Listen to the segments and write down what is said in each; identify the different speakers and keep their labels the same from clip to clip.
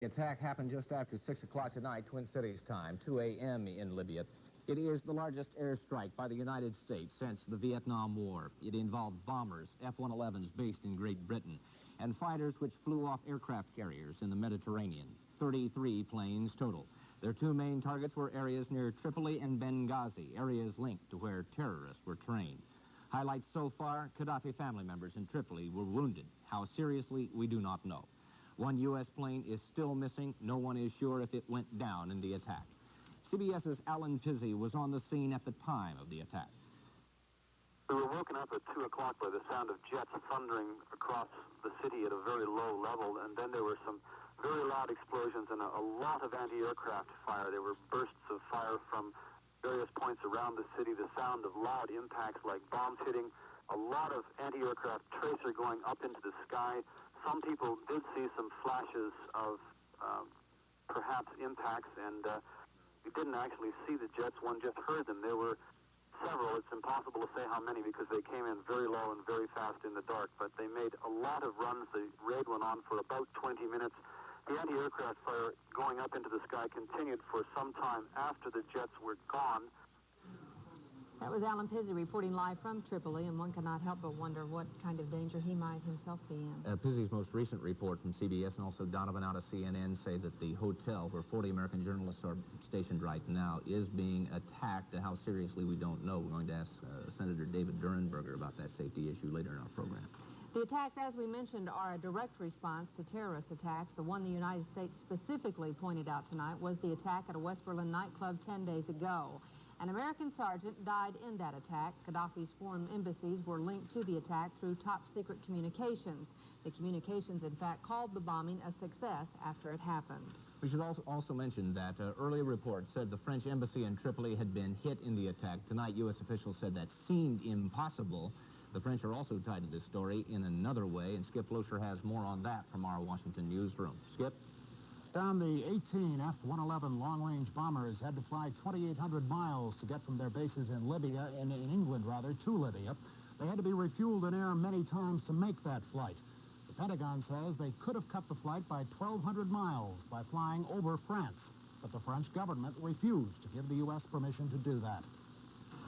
Speaker 1: The attack happened just after 6 o'clock tonight, Twin Cities time, 2 a.m. in Libya. It is the largest airstrike by the United States since the Vietnam War. It involved bombers, F-111s based in Great Britain, and fighters which flew off aircraft carriers in the Mediterranean. 33 planes total. Their two main targets were areas near Tripoli and Benghazi, areas linked to where terrorists were trained. Highlights so far, Gaddafi family members in Tripoli were wounded. How seriously, we do not know. One U.S. plane is still missing. No one is sure if it went down in the attack. CBS's Alan Pizzi was on the scene at the time of the attack.
Speaker 2: We were woken up at 2 o'clock by the sound of jets thundering across the city at a very low level, and then there were some very loud explosions and a lot of anti-aircraft fire. There were bursts of fire from various points around the city, the sound of loud impacts like bombs hitting, a lot of anti-aircraft tracer going up into the sky. Some people did see some flashes of perhaps impacts, and we didn't actually see the jets. One just heard them. There were several. It's impossible to say how many because they came in very low and very fast in the dark, but they made a lot of runs. The raid went on for about 20 minutes. The anti-aircraft fire going up into the sky continued for some time after the jets were gone.
Speaker 3: That was Alan Pizzi reporting live from Tripoli, and one cannot help but wonder what kind of danger he might himself be in.
Speaker 1: Pizzi's most recent report from CBS and also Donovan out of CNN say that the hotel where 40 American journalists are stationed right now is being attacked. How seriously, we don't know. We're going to ask Senator David Durenberger about that safety issue later in our program.
Speaker 3: The attacks, as we mentioned, are a direct response to terrorist attacks. The one the United States specifically pointed out tonight was the attack at a West Berlin nightclub 10 days ago. An American sergeant died in that attack. Gaddafi's foreign embassies were linked to the attack through top-secret communications. The communications, in fact, called the bombing a success after it happened.
Speaker 1: We should also mention that earlier reports said the French embassy in Tripoli had been hit in the attack. Tonight, U.S. officials said that seemed impossible. The French are also tied to this story in another way, and Skip Loescher has more on that from our Washington newsroom. Skip?
Speaker 4: Down the 18 F-111 long-range bombers had to fly 2,800 miles to get from their bases in Libya, in England rather, to Libya. They had to be refueled in air many times to make that flight. The Pentagon says they could have cut the flight by 1,200 miles by flying over France, but the French government refused to give the U.S. permission to do that.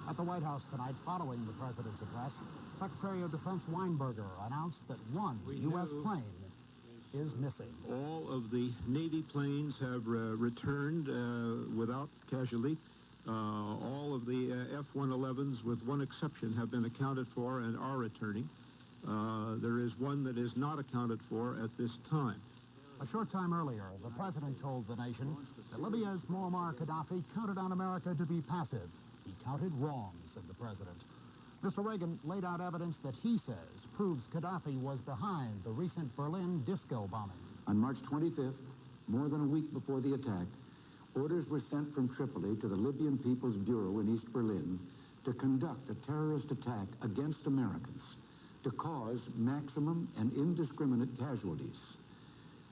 Speaker 4: At the White House tonight, following the president's address, Secretary of Defense Weinberger announced that one U.S. plane is missing.
Speaker 5: All of the Navy planes have returned without casualty. All of the F-111s, with one exception, have been accounted for and are returning. There is one that is not accounted for at this time.
Speaker 4: A short time earlier, the president told the nation that Libya's Muammar Gaddafi counted on America to be passive. He counted wrong, said the president. Mr. Reagan laid out evidence that he says proves Gaddafi was behind the recent Berlin disco bombing.
Speaker 6: On March 25th, more than a week before the attack, orders were sent from Tripoli to the Libyan People's Bureau in East Berlin to conduct a terrorist attack against Americans to cause maximum and indiscriminate casualties.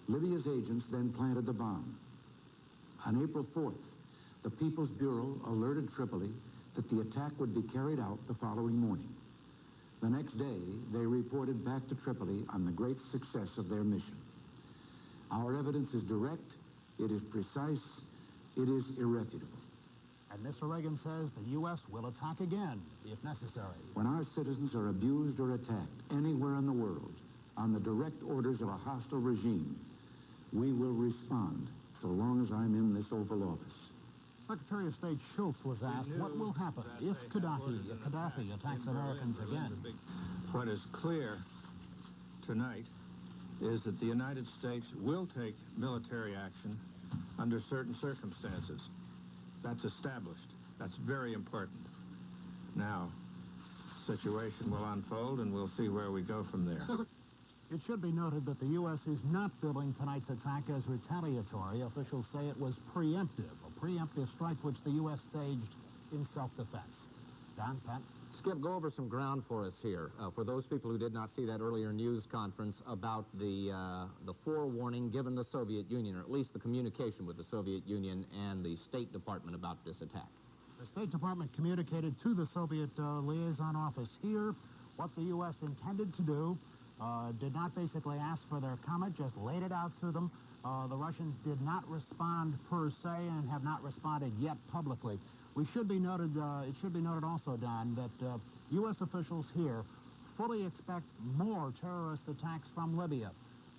Speaker 6: Libya's agents then planted the bomb. On April 4th, the People's Bureau alerted Tripoli that the attack would be carried out the following morning. The next day, they reported back to Tripoli on the great success of their mission. Our evidence is direct, it is precise, it is irrefutable.
Speaker 4: And Mr. Reagan says the U.S. will attack again, if necessary.
Speaker 6: When our citizens are abused or attacked anywhere in the world on the direct orders of a hostile regime, we will respond so long as I'm in this Oval Office.
Speaker 4: Secretary of State Schultz was asked what will happen if Gaddafi attacks Americans again.
Speaker 5: What is clear tonight is that the United States will take military action under certain circumstances. That's established. That's very important. Now, the situation will unfold, and we'll see where we go from there.
Speaker 4: It should be noted that the U.S. is not billing tonight's attack as retaliatory. Officials say it was preemptive, a preemptive strike which the U.S. staged in self-defense. Don, Pat?
Speaker 1: Skip, go over some ground for us here. For those people who did not see that earlier news conference about the forewarning given the Soviet Union, or at least the communication with the Soviet Union and the State Department about this attack.
Speaker 4: The State Department communicated to the Soviet liaison office here what the U.S. intended to do. Did not basically ask for their comment, just laid it out to them. The Russians did not respond per se and have not responded yet publicly. It should be noted also, Don, that U.S. officials here fully expect more terrorist attacks from Libya.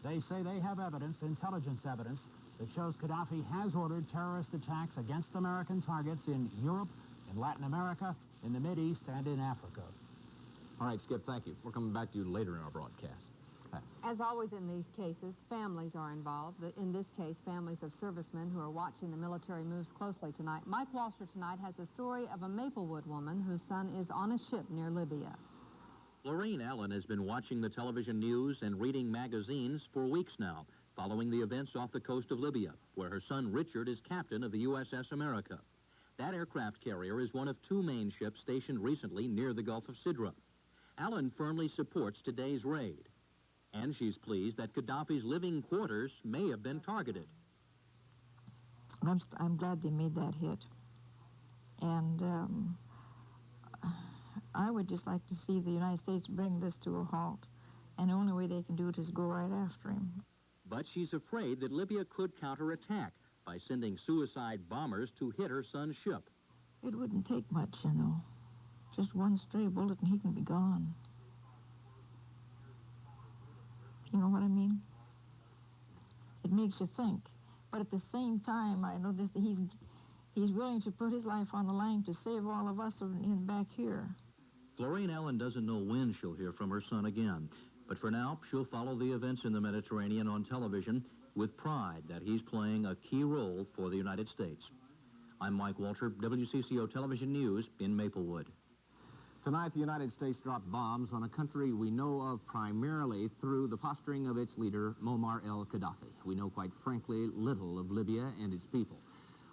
Speaker 4: They say they have evidence, intelligence evidence, that shows Gaddafi has ordered terrorist attacks against American targets in Europe, in Latin America, in the Mideast, and in Africa.
Speaker 1: All right, Skip, thank you. We're coming back to you later in our broadcast.
Speaker 3: As always in these cases, families are involved. In this case, families of servicemen who are watching the military moves closely tonight. Mike Walsher tonight has a story of a Maplewood woman whose son is on a ship near Libya.
Speaker 7: Lorraine Allen has been watching the television news and reading magazines for weeks now, following the events off the coast of Libya, where her son Richard is captain of the USS America. That aircraft carrier is one of two main ships stationed recently near the Gulf of Sidra. Allen firmly supports today's raid. And she's pleased that Gaddafi's living quarters may have been targeted.
Speaker 8: I'm glad they made that hit. And I would just like to see the United States bring this to a halt. And the only way they can do it is go right after him.
Speaker 7: But she's afraid that Libya could counterattack by sending suicide bombers to hit her son's ship.
Speaker 8: It wouldn't take much, you know. Just one stray bullet and he can be gone. You know what I mean? It makes you think. But at the same time, I know this, he's willing to put his life on the line to save all of us in back here.
Speaker 7: Lorraine Allen doesn't know when she'll hear from her son again. But for now, she'll follow the events in the Mediterranean on television with pride that he's playing a key role for the United States. I'm Mike Walter, WCCO Television News in Maplewood.
Speaker 1: Tonight, the United States dropped bombs on a country we know of primarily through the posturing of its leader, Muammar al-Gaddafi. We know, quite frankly, little of Libya and its people.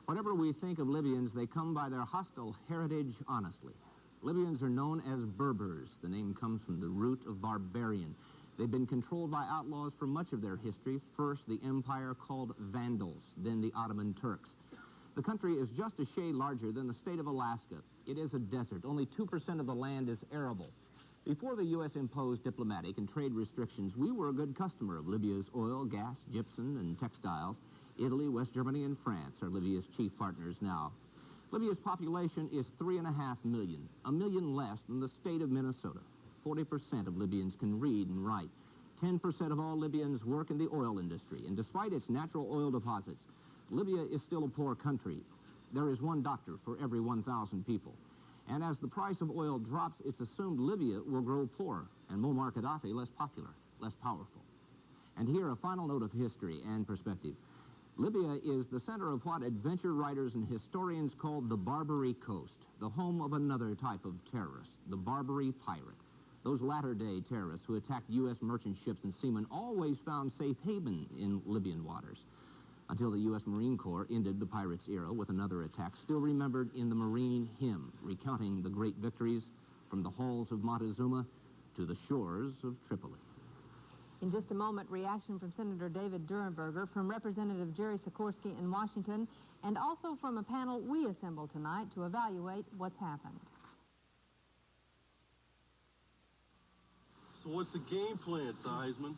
Speaker 1: Whatever we think of Libyans, they come by their hostile heritage honestly. Libyans are known as Berbers. The name comes from the root of barbarian. They've been controlled by outlaws for much of their history. First, the empire called Vandals, then the Ottoman Turks. The country is just a shade larger than the state of Alaska. It is a desert. Only 2% of the land is arable. Before the U.S. imposed diplomatic and trade restrictions, we were a good customer of Libya's oil, gas, gypsum, and textiles. Italy, West Germany, and France are Libya's chief partners now. Libya's population is 3.5 million, a million less than the state of Minnesota. 40% of Libyans can read and write. 10% of all Libyans work in the oil industry, and despite its natural oil deposits, Libya is still a poor country. There is one doctor for every 1,000 people. And as the price of oil drops, it's assumed Libya will grow poorer, and Muammar Gaddafi less popular, less powerful. And here, a final note of history and perspective. Libya is the center of what adventure writers and historians call the Barbary Coast, the home of another type of terrorist, the Barbary pirate. Those latter-day terrorists who attacked U.S. merchant ships and seamen always found safe haven in Libyan waters, until the U.S. Marine Corps ended the pirates' era with another attack, still remembered in the Marine hymn, recounting the great victories from the halls of Montezuma to the shores of Tripoli.
Speaker 3: In just a moment, reaction from Senator David Durenberger, from Representative Jerry Sikorsky in Washington, and also from a panel we assembled tonight to evaluate what's happened.
Speaker 9: So what's the game plan, Theismann?